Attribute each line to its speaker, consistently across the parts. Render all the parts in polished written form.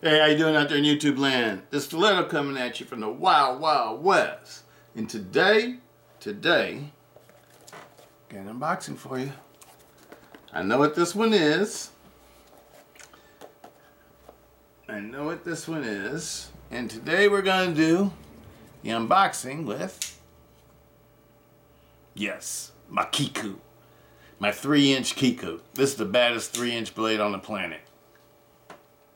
Speaker 1: Hey, how you doing out there in YouTube land? This Stiletto coming at you from the Wild Wild West. And today, got an unboxing for you. I know what this one is. And today we're going to do the unboxing with, yes, my Kiku. My 3-inch Kiku. This is the baddest 3-inch blade on the planet.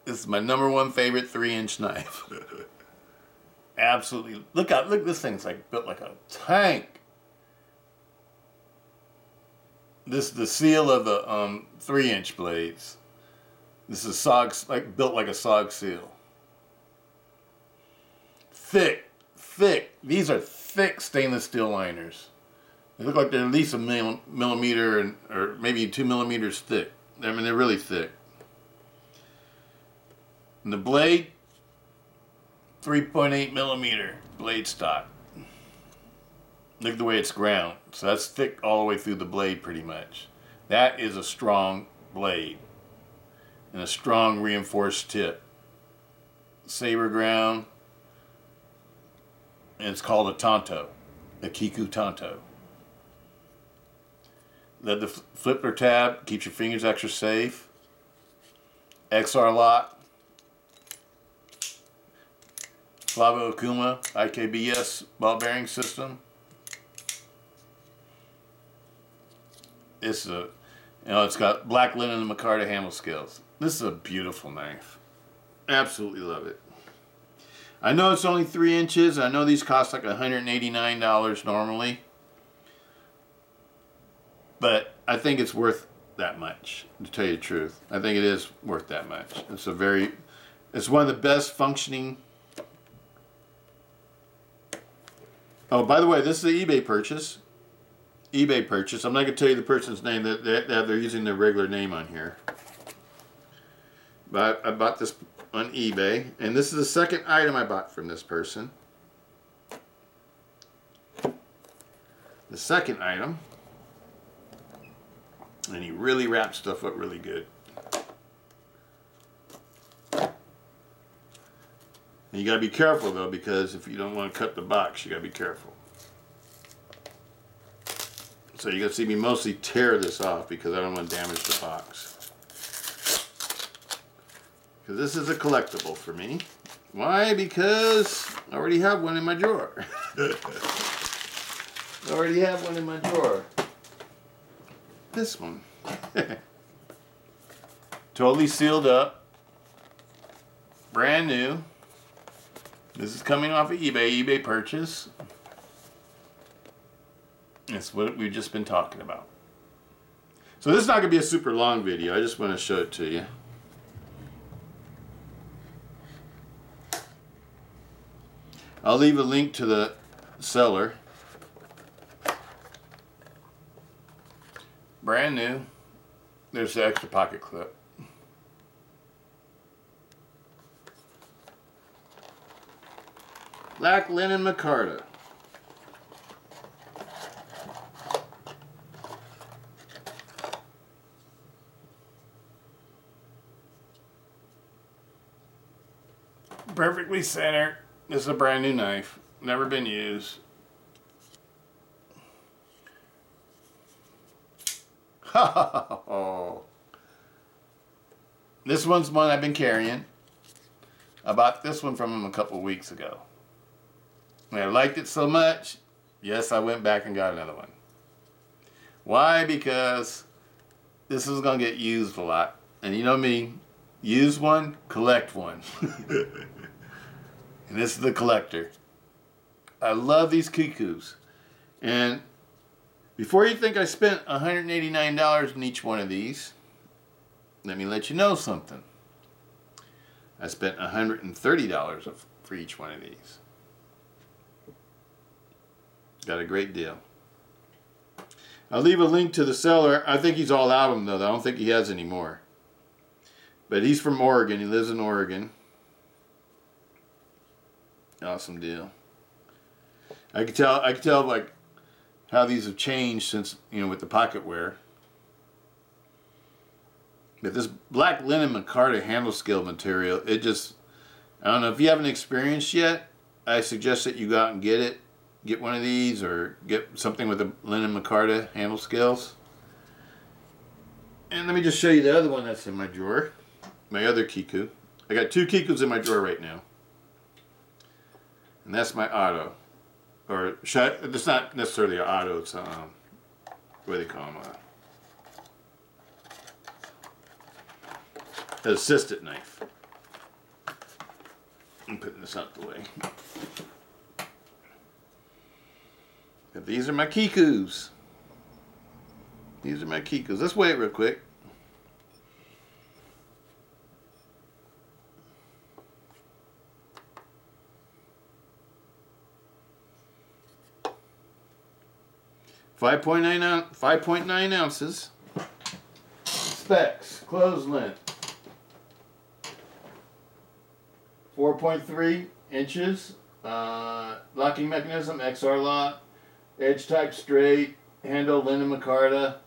Speaker 1: This is my #1 favorite 3-inch knife. Absolutely. Look this thing's like built like a tank. This is the seal of the 3-inch blades. This is S.O.G, built like a S.O.G seal. Thick. These are thick stainless steel liners. They look like they're at least a millimeter or maybe 2 millimeters thick. I mean, they're really thick. And the blade, 3.8 millimeter blade stock. Look at the way it's ground. So that's thick all the way through the blade pretty much. That is a strong blade. And a strong reinforced tip. Saber ground. And it's called a Tonto. A Kiku Tonto. The flipper tab keeps your fingers extra safe. XR lock. Flavo Akuma IKBS ball bearing system. It's it's got black linen and micarta handle scales. This is a beautiful knife. Absolutely love it. I know it's only 3 inches. I know these cost like $189 normally. But I think it's worth that much, to tell you the truth. I think it is worth that much. It's one of the best functioning. Oh, by the way, this is an eBay purchase. I'm not going to tell you the person's name. They're using their regular name on here. But I bought this on eBay. And this is the second item I bought from this person. The second item. And he really wraps stuff up really good. And you gotta be careful though, because if you don't want to cut the box, you gotta be careful. So you're gonna see me mostly tear this off because I don't want to damage the box. Because this is a collectible for me. Why? Because I already have one in my drawer. This one. Totally sealed up. Brand new. This is coming off of eBay purchase. That's what we've just been talking about. So this is not going to be a super long video. I just want to show it to you. I'll leave a link to the seller. Brand new. There's the extra pocket clip. Black linen micarta. Perfectly centered. This is a brand new knife. Never been used. This one's one I've been carrying. I bought this one from him a couple weeks ago. And I liked it so much, yes, I went back and got another one. Why? Because this is going to get used a lot. And you know me, use one, collect one. And this is the collector. I love these Kikus. And before you think I spent $189 in each one of these, let me let you know something. I spent $130 for each one of these. Got a great deal. I'll leave a link to the seller. I think he's all out of them though. I don't think he has any more. But he's from Oregon. He lives in Oregon. Awesome deal. I can tell like how these have changed since, with the pocket wear. But this black linen micarta handle scale material, it just, I don't know, if you haven't experienced yet, I suggest that you go out and get it. Get one of these or get something with a linen micarta handle scales. And let me just show you the other one that's in my drawer. My other Kiku. I got 2 Kikus in my drawer right now. And that's my auto. Or, it's not necessarily an auto, it's what do they call them? An assistant knife. I'm putting this out the way. But these are my Kikus. These are my Kikus. Let's weigh it real quick. .9 ounces. Specs, close length. 4.3 inches. Locking mechanism, XR lock. Edge type straight. Handle linen micarta.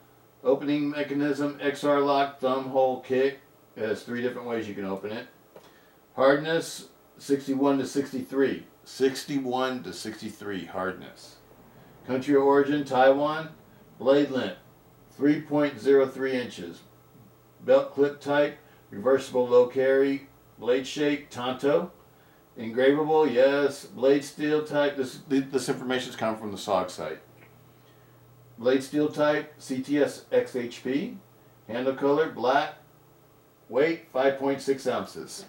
Speaker 1: Opening mechanism, XR lock, thumb hole kick. It has 3 different ways you can open it. Hardness, 61 to 63. 61 to 63 hardness. Country of origin, Taiwan. Blade length, 3.03 inches. Belt clip type, reversible low carry. Blade shape, Tonto. Engravable, yes. Blade steel type, this information is coming from the S.O.G site. Blade steel type, CTS-XHP. Handle color, black. Weight, 5.6 ounces.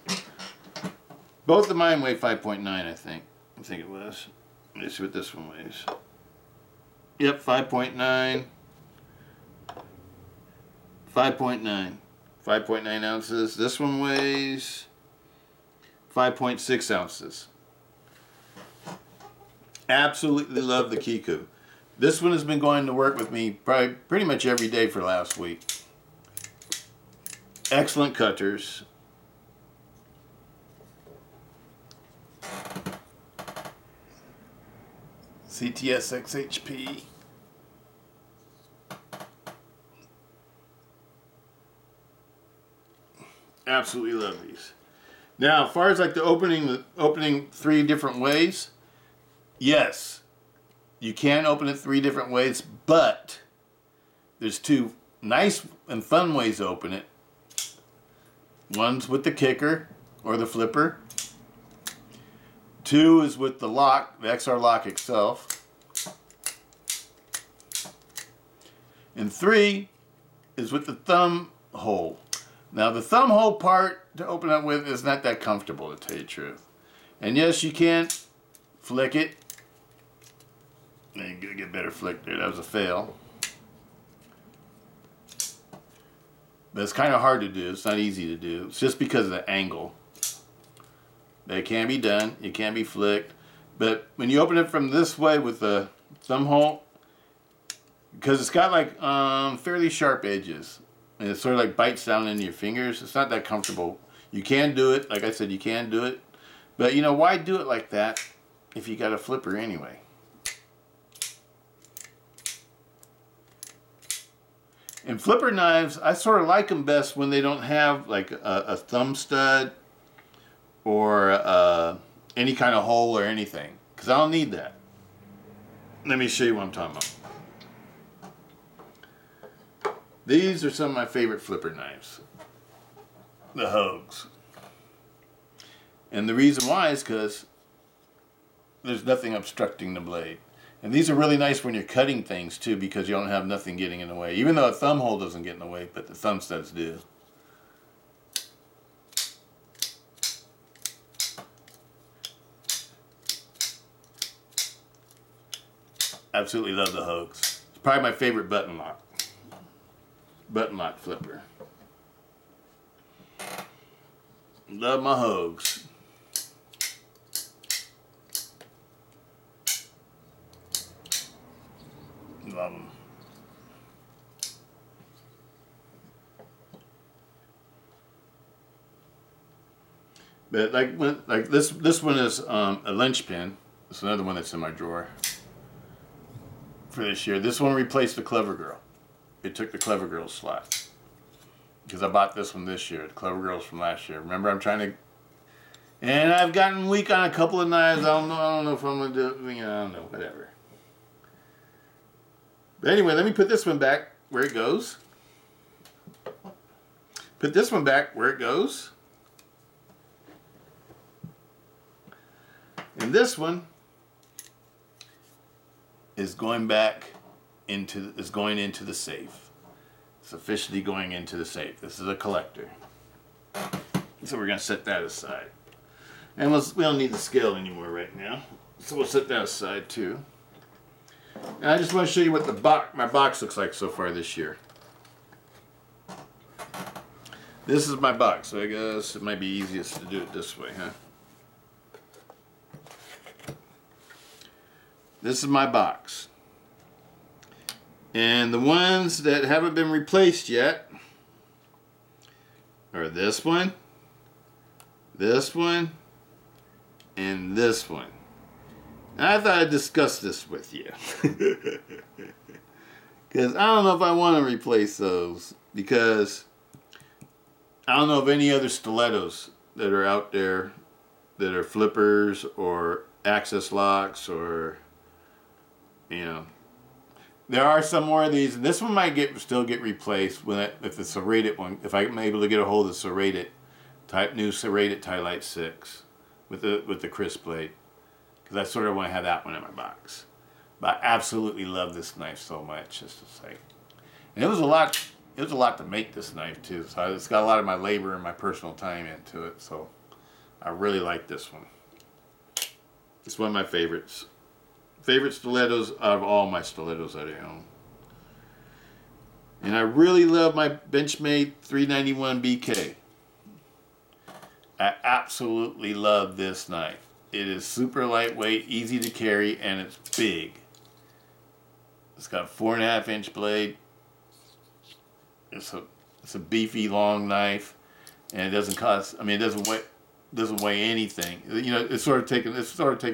Speaker 1: Both of mine weigh 5.9, I think. I think it was. Let's see what this one weighs. Yep, 5.9. 5.9. 5.9 ounces. This one weighs 5.6 ounces. Absolutely love the Kiku. This one has been going to work with me probably pretty much every day for last week. Excellent cutters. CTS-XHP. Absolutely love these. Now, as far as like the opening 3 different ways, yes, you can open it 3 different ways, but there's 2 nice and fun ways to open it. One's with the kicker or the flipper. 2 is with the lock, the XR lock itself. And 3 is with the thumb hole. Now the thumb hole part to open up with is not that comfortable, to tell you the truth. And yes, you can flick it. You gotta get better flick there. That was a fail. But it's kind of hard to do. It's not easy to do. It's just because of the angle. But it can be done. It can be flicked. But when you open it from this way with the thumb hole, because it's got like fairly sharp edges, and it sort of like bites down into your fingers, it's not that comfortable. You can do it. Like I said, you can do it. But you know, why do it like that if you got a flipper anyway? And flipper knives, I sort of like them best when they don't have like a thumb stud or any kind of hole or anything, because I don't need that. Let me show you what I'm talking about. These are some of my favorite flipper knives. The S.O.Gs. And the reason why is because there's nothing obstructing the blade. And these are really nice when you're cutting things too, because you don't have nothing getting in the way. Even though a thumb hole doesn't get in the way, but the thumb studs do. Absolutely love the S.O.Gs. It's probably my favorite button lock. Button lock flipper. Love my S.O.Gs. Love them. But like this one is a linchpin. It's another one that's in my drawer for this year. This one replaced the Clever Girl. It took the Clever Girl slot. because I bought this one this year, the Clever Girls from last year. Remember, I'm trying to, and I've gotten weak on a couple of knives. I don't know if I'm gonna do it. I don't know, whatever. But anyway, let me put this one back where it goes. Put this one back where it goes. And this one is going into the safe. It's officially going into the safe. This is a collector. So we're gonna set that aside. And we don't need the scale anymore right now. So we'll set that aside too. And I just want to show you what my box looks like so far this year. This is my box, so I guess it might be easiest to do it this way, huh? This is my box. And the ones that haven't been replaced yet are this one, and this one. And I thought I'd discuss this with you. Because I don't know if I want to replace those, because I don't know of any other stilettos that are out there that are flippers or access locks, or, you know. There are some more of these, and this one might still get replaced if it's a serrated one. If I'm able to get a hold of the new serrated Ti-Lite VI with the Kris blade, because I sort of want to have that one in my box. But I absolutely love this knife so much, just to say. And it was a lot. It was a lot to make this knife too. So it's got a lot of my labor and my personal time into it. So I really like this one. It's one of my favorites. Favorite stilettos out of all my stilettos that I own. And I really love my Benchmade 391 BK. I absolutely love this knife. It is super lightweight, easy to carry, and it's big. It's got a 4.5 inch blade. It's a beefy long knife, and it doesn't cost. I mean, it doesn't weigh anything. You know, it's sort of taking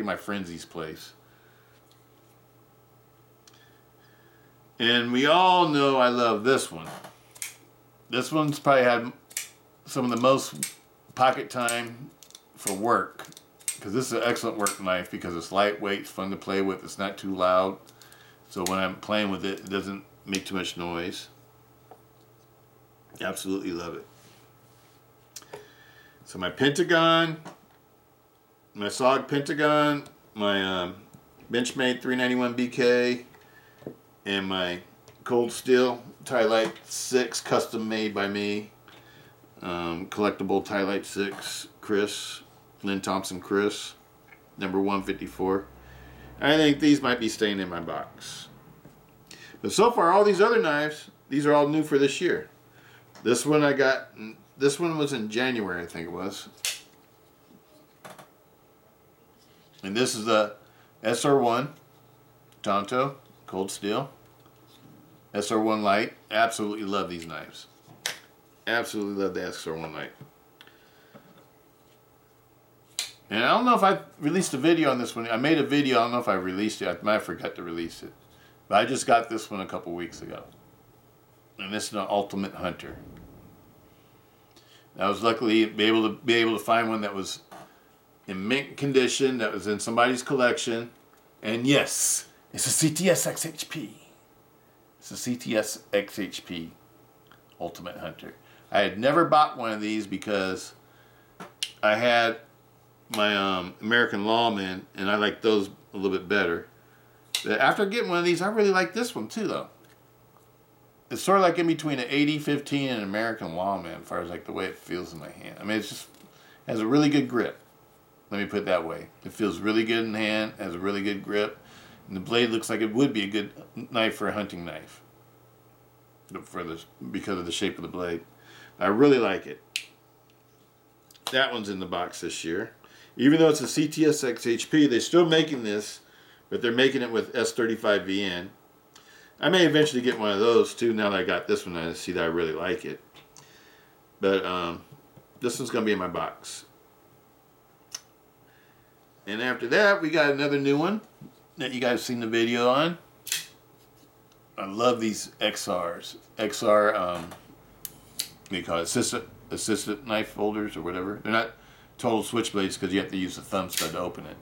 Speaker 1: my Frenzy's place. And we all know I love this one. This one's probably had some of the most pocket time for work, because this is an excellent work knife because it's lightweight, it's fun to play with, it's not too loud. So when I'm playing with it, it doesn't make too much noise. Absolutely love it. So my Pentagon, my S.O.G Pentagon, my Benchmade 391 BK, and my Cold Steel Ti-Lite VI, custom made by me. Collectible Ti-Lite VI, Kris, Lynn Thompson Kris, number 154. I think these might be staying in my box. But so far, all these other knives, these are all new for this year. This one this one was in January, I think it was. And this is the SR1 Tonto Cold Steel. SR1 Light. Absolutely love these knives. Absolutely love the SR1 Light. And I don't know if I released a video on this one. I made a video. I don't know if I released it. I might have forgot to release it. But I just got this one a couple weeks ago. And this is an Ultimate Hunter. I was luckily able to find one that was in mint condition, that was in somebody's collection. And yes, it's a CTS-XHP. It's a CTS-XHP Ultimate Hunter. I had never bought one of these because I had my American Lawmen, and I like those a little bit better. But after getting one of these, I really like this one too, though. It's sort of like in between an 80-15 and an American Lawman, as far as like the way it feels in my hand. I mean, it has a really good grip. Let me put it that way. It feels really good in hand, has a really good grip, and the blade looks like it would be a good knife for a hunting knife. Because of the shape of the blade. I really like it. That one's in the box this year. Even though it's a CTS-XHP, they're still making this, but they're making it with S35VN. I may eventually get one of those too, now that I got this one. I see that I really like it. But this one's going to be in my box. And after that, we got another new one that you guys have seen the video on. I love these XRs. XR they call it assistant knife holders or whatever. They're not total switchblades because you have to use the thumb stud to open it.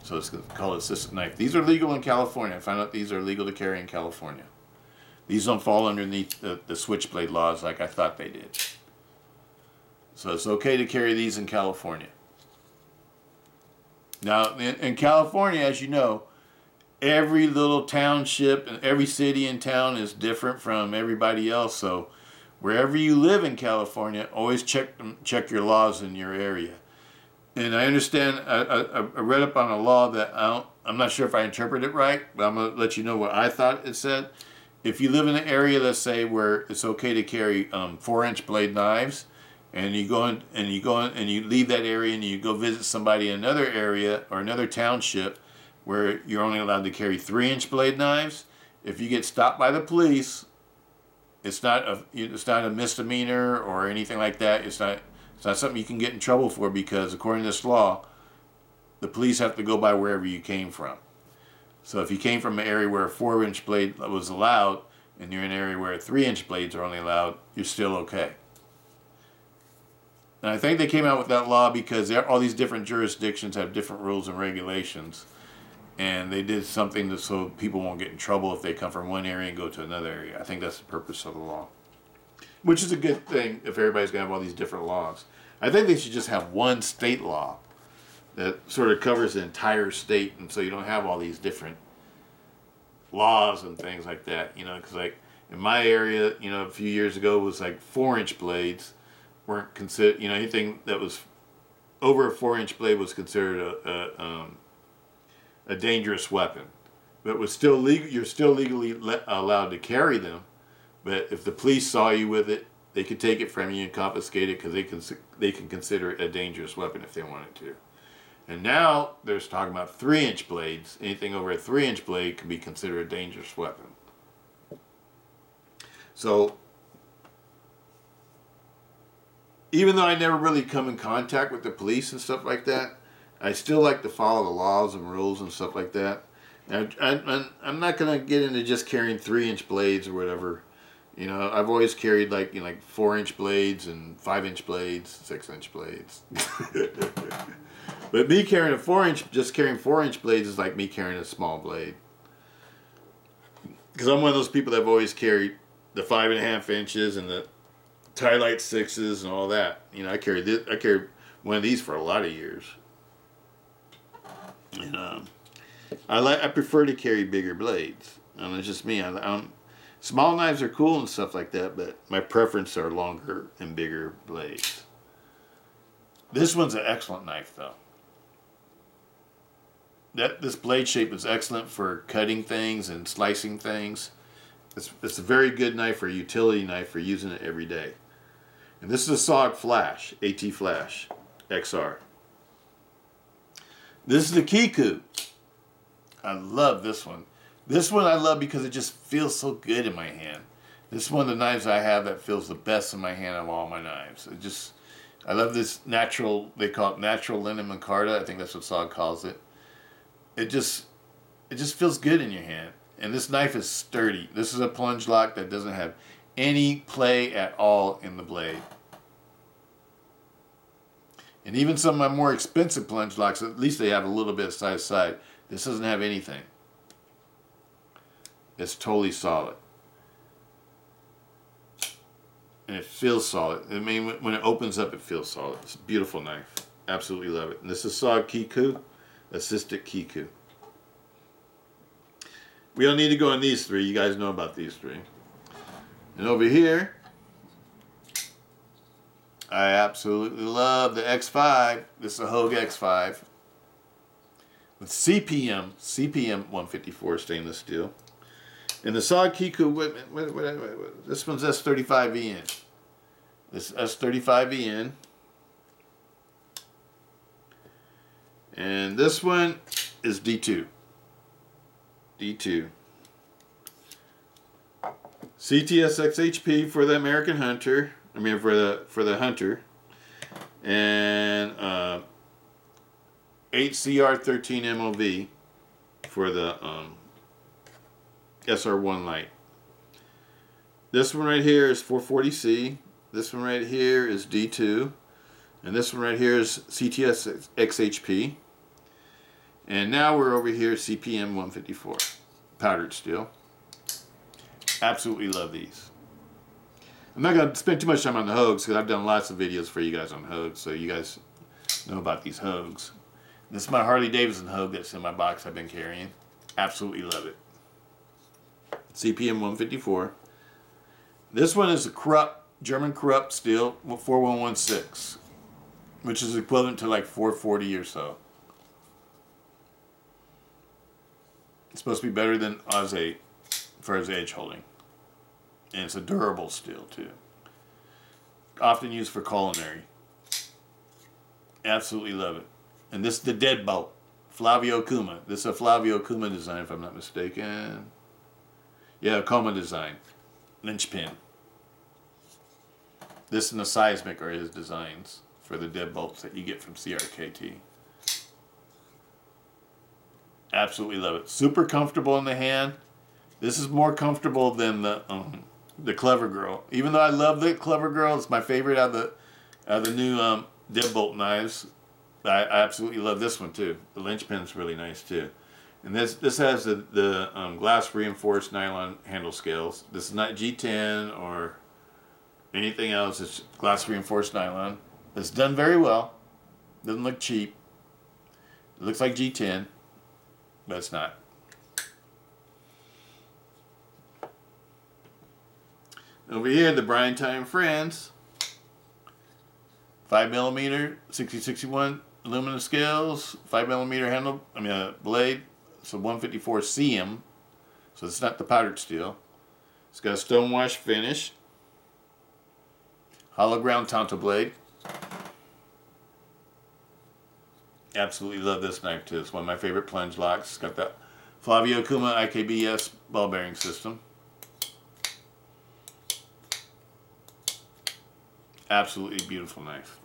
Speaker 1: So it's called assistant knife. These are legal in California. I found out these are legal to carry in California. These don't fall underneath the switchblade laws like I thought they did. So it's okay to carry these in California. Now, in California, as you know, every little township and every city and town is different from everybody else. So wherever you live in California, always check your laws in your area. And I understand, I read up on a law that I'm not sure if I interpret it right, but I'm going to let you know what I thought it said. If you live in an area, let's say, where it's okay to carry 4-inch blade knives, and you go in and you leave that area and you go visit somebody in another area or another township where you're only allowed to carry 3-inch blade knives, if you get stopped by the police, it's not a misdemeanor or anything like that. It's not something you can get in trouble for, because according to this law, the police have to go by wherever you came from. So if you came from an area where a 4-inch blade was allowed and you're in an area where 3-inch blades are only allowed, you're still okay. And I think they came out with that law because all these different jurisdictions have different rules and regulations. And they did something so people won't get in trouble if they come from one area and go to another area. I think that's the purpose of the law. Which is a good thing if everybody's going to have all these different laws. I think they should just have one state law that sort of covers the entire state, and so you don't have all these different laws and things like that. You know, because like in my area, you know, a few years ago was like 4-inch blades weren't considered, you know, anything that was over a 4-inch blade was considered a dangerous weapon. But it was still legal. You're still legally allowed to carry them. But if the police saw you with it, they could take it from you and confiscate it, because they can consider it a dangerous weapon if they wanted to. And now there's talking about 3-inch blades. Anything over a 3-inch blade can be considered a dangerous weapon. So even though I never really come in contact with the police and stuff like that, I still like to follow the laws and rules and stuff like that. And I'm not going to get into just carrying 3-inch blades or whatever. You know, I've always carried like 4-inch blades and 5-inch blades, 6-inch blades. But me carrying just carrying 4-inch blades is like me carrying a small blade. Because I'm one of those people that have always carried the 5.5 inches and the Ti-Lite VIs and all that. You know, I carried one of these for a lot of years. And I prefer to carry bigger blades. And it's just me. Small knives are cool and stuff like that, but my preference are longer and bigger blades. This one's an excellent knife, though. This blade shape is excellent for cutting things and slicing things. It's a very good knife for a utility knife for using it every day. And this is a S.O.G flash, AT flash XR. This is the Kiku. I love this one. This one I love because it just feels so good in my hand. This is one of the knives I have that feels the best in my hand of all my knives. I love this natural, they call it natural linen micarta. I think that's what S.O.G calls it. It just feels good in your hand. And this knife is sturdy. This is a plunge lock that doesn't have any play at all in the blade. And even some of my more expensive plunge locks, at least they have a little bit of side to side. This doesn't have anything. It's totally solid. And it feels solid. I mean, when it opens up, it feels solid. It's a beautiful knife. Absolutely love it. And this is S.O.G Kiku, Assisted Kiku. We don't need to go on these three. You guys know about these three. And over here, I absolutely love the X5. This is a Hogue X5 with CPM 154 stainless steel. And the S.O.G Kiku, this one's S35VN. This S35VN. And this one is D2. D2. CTS-XHP for the American Hunter. I mean for the Hunter. And 8CR13 MOV for the SR1 Lite. This one right here is 440C. This one right here is D2. And this one right here is CTS-XHP. And now we're over here, CPM 154. Powdered steel. Absolutely love these. I'm not going to spend too much time on the Hogs because I've done lots of videos for you guys on Hogs, so you guys know about these Hogs. This is my Harley Davidson Hog that's in my box I've been carrying. Absolutely love it. CPM 154. This one is a corrupt, German corrupt steel 4116, which is equivalent to like 440 or so. It's supposed to be better than Oz 8 for its edge holding. And it's a durable steel too. Often used for culinary. Absolutely love it. And this is the Deadbolt. Flavio Kuma. This is a Flavio Kuma design if I'm not mistaken. Yeah, Kuma design. Linchpin. This and the Seismic are his designs for the deadbolts that you get from CRKT. Absolutely love it. Super comfortable in the hand. This is more comfortable than the Clever Girl. Even though I love the Clever Girl, it's my favorite out of the new deadbolt knives. I absolutely love this one too. The Linchpin's really nice too. And this has the glass reinforced nylon handle scales. This is not G10 or anything else. It's glass reinforced nylon. It's done very well. Doesn't look cheap. It looks like G10, but it's not. Over here, the Talwar and Friends. 5mm, 6061 aluminum scales, 5mm handle, blade. It's a 154 CM, so it's not the powdered steel. It's got a stonewash finish. Hollow ground Tonto blade. Absolutely love this knife too. It's one of my favorite plunge locks. It's got that Flavio Kuma IKBS ball bearing system. Absolutely beautiful knife.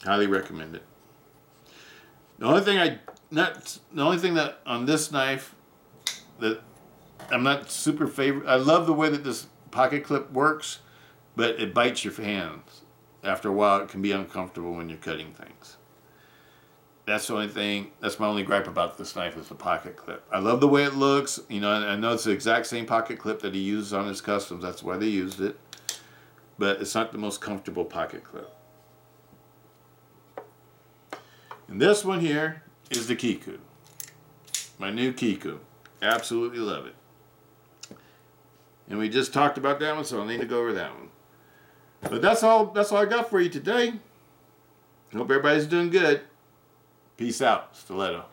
Speaker 1: Highly recommend it. The only thing that on this knife that I'm not super favorite. I love the way that this pocket clip works, but it bites your hands. After a while, it can be uncomfortable when you're cutting things. That's the only thing. That's my only gripe about this knife is the pocket clip. I love the way it looks. You know, I know it's the exact same pocket clip that he uses on his customs. That's why they used it. But it's not the most comfortable pocket clip. And this one here is the Kiku. My new Kiku. Absolutely love it. And we just talked about that one, so I'll need to go over that one. But that's all I got for you today. Hope everybody's doing good. Peace out. Stiletto.